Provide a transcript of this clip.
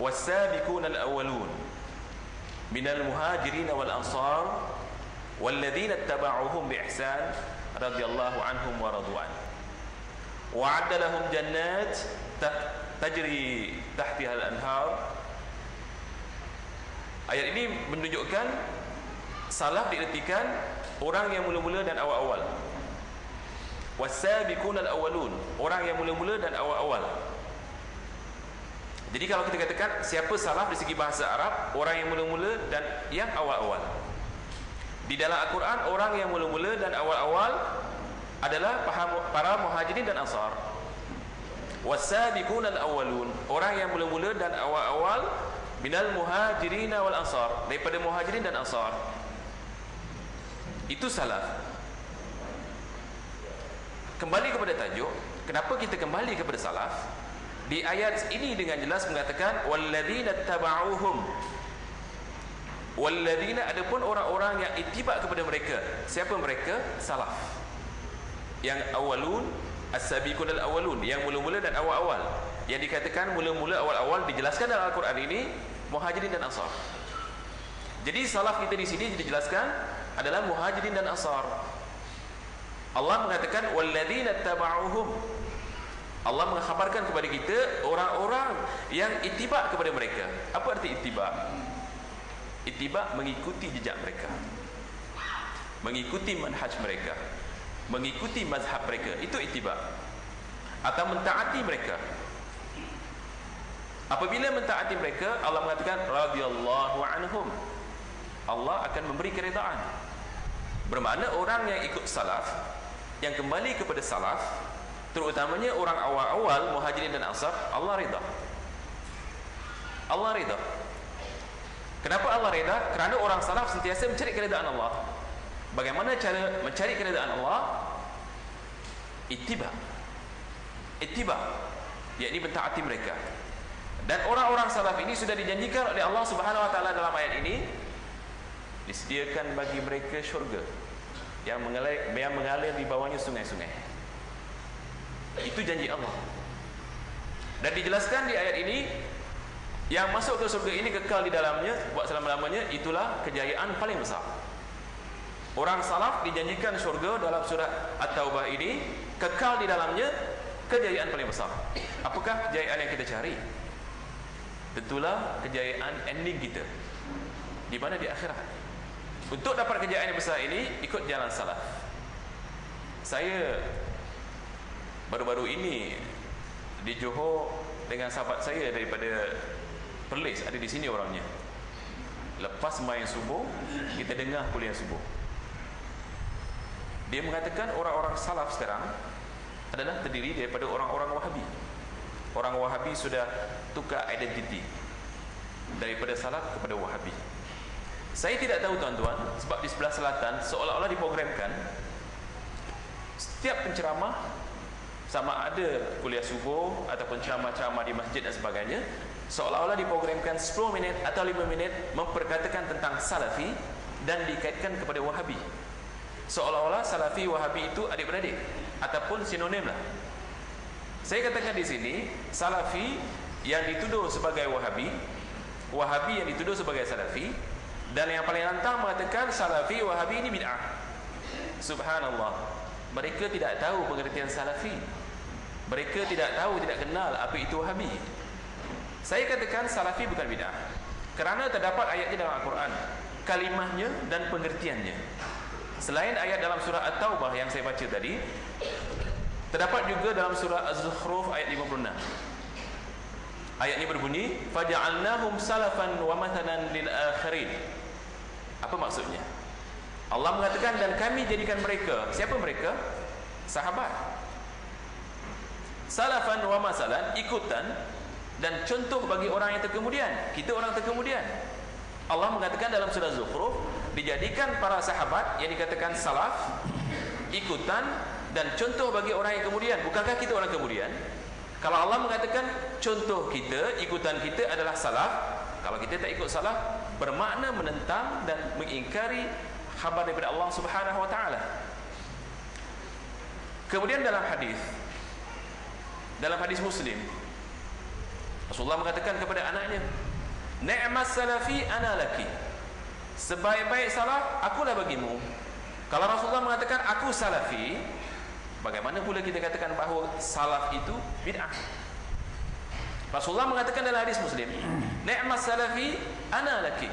was-sabiquna al-awwalun minal muhajirin wal ansar walladzina ittaba'uuhum bi ihsan radhiyallahu anhum wa radu an wa'adda lahum jannat tajri tahtiha al-anhar. Ayat ini menunjukkan salaf diertikan orang yang mula-mula dan awal-awal. Was-sabiquna al-awwalun, orang yang mula-mula dan awal-awal. Jadi kalau kita katakan siapa salaf di segi bahasa Arab, orang yang mula-mula dan yang awal-awal. Di dalam Al-Quran, orang yang mula-mula dan awal-awal adalah para muhajirin dan ansar. Was-sabiquna al-awwalun, orang yang mula-mula dan awal-awal minal muhajirin wal ansar, daripada muhajirin dan ansar. Itu salaf. Kembali kepada tajuk, kenapa kita kembali kepada salaf? Di ayat ini dengan jelas mengatakan walladzina tabauhum, walladzina, adapun orang-orang yang ittiba kepada mereka. Siapa mereka? Salaf. Yang awalun, as-sabiqun al-awwalun, yang mula-mula dan awal-awal. Yang dikatakan mula-mula awal-awal dijelaskan dalam Al-Quran ini muhajirin dan ansar. Jadi salaf kita di sini dijelaskan adalah muhajirin dan ansar. Allah mengatakan walladzina tabauhum, Allah mengkhabarkan kepada kita orang-orang yang ittiba kepada mereka. Apa arti ittiba? Ittiba mengikuti jejak mereka, mengikuti manhaj mereka, mengikuti mazhab mereka. Itu ittiba. Atau mentaati mereka. Apabila mentaati mereka, Allah mengatakan radhiyallahu anhum, Allah akan memberi keredaan. Bermakna orang yang ikut salaf, yang kembali kepada salaf, terutamanya orang awal-awal muhajirin dan ansar, Allah redha. Allah redha. Kenapa Allah redha? Kerana orang salaf sentiasa mencari keredaan Allah. Bagaimana cara mencari keredaan Allah? Ittiba. Ittiba, yakni mentaati mereka. Dan orang-orang salaf ini sudah dijanjikan oleh Allah Subhanahu wa taala dalam ayat ini, disediakan bagi mereka syurga yang mengalir di bawahnya sungai-sungai. Itu janji Allah. Dan dijelaskan di ayat ini, yang masuk ke surga ini kekal di dalamnya buat selama-lamanya, itulah kejayaan paling besar. Orang salaf dijanjikan syurga dalam surah At-Taubah ini, kekal di dalamnya, kejayaan paling besar. Apakah kejayaan yang kita cari? Tentulah kejayaan ending kita, di mana di akhirat. Untuk dapat kejayaan yang besar ini, ikut jalan salaf. Saya baru-baru ini di Johor dengan sahabat saya daripada Perlis, ada di sini orangnya. Lepas main subuh, kita dengar kuliah subuh. Dia mengatakan orang-orang salaf sekarang adalah terdiri daripada orang-orang Wahabi. Orang Wahabi sudah tukar identiti daripada salaf kepada Wahabi. Saya tidak tahu tuan-tuan, sebab di sebelah selatan seolah-olah diprogramkan setiap penceramah, sama ada kuliah subuh ataupun ceramah-ceramah di masjid dan sebagainya, seolah-olah diprogramkan 10 minit atau 5 minit memperkatakan tentang salafi dan dikaitkan kepada Wahabi. Seolah-olah salafi Wahabi itu adik-beradik ataupun sinonim lah. Saya katakan di sini, salafi yang dituduh sebagai Wahabi, Wahabi yang dituduh sebagai salafi, dan yang paling lantang mengatakan salafi Wahabi ini bid'ah. Subhanallah, mereka tidak tahu pengertian salafi. Mereka tidak tahu, tidak kenal apa itu Wahabi. Saya katakan salafi bukan bid'ah kerana terdapat ayatnya dalam Al-Quran, kalimahnya dan pengertiannya. Selain ayat dalam surah At-Taubah yang saya baca tadi, terdapat juga dalam surah Az-Zukhruf ayat 56. Ayat ini berbunyi, faja'alnahum salafan wa mathalan lil akhirin. Apa maksudnya? Allah mengatakan dan kami jadikan mereka, siapa mereka? Sahabat. Salafan wa masalan, ikutan dan contoh bagi orang yang terkemudian. Kita orang terkemudian. Allah mengatakan dalam surah Zukhruf, dijadikan para sahabat yang dikatakan salaf, ikutan dan contoh bagi orang yang kemudian. Bukankah kita orang kemudian? Kalau Allah mengatakan contoh kita, ikutan kita adalah salaf, kalau kita tak ikut salaf, bermakna menentang dan mengingkari khabar daripada Allah Subhanahu wa taala. Kemudian dalam hadis Muslim, Rasulullah mengatakan kepada anaknya, ni'mas salafi ana laki, sebaik-baik salaf akulah bagimu. Kalau Rasulullah mengatakan aku salafi, bagaimana pula kita katakan bahawa salaf itu bid'ah? Rasulullah mengatakan dalam hadis Muslim, ni'mas salafi ana laki,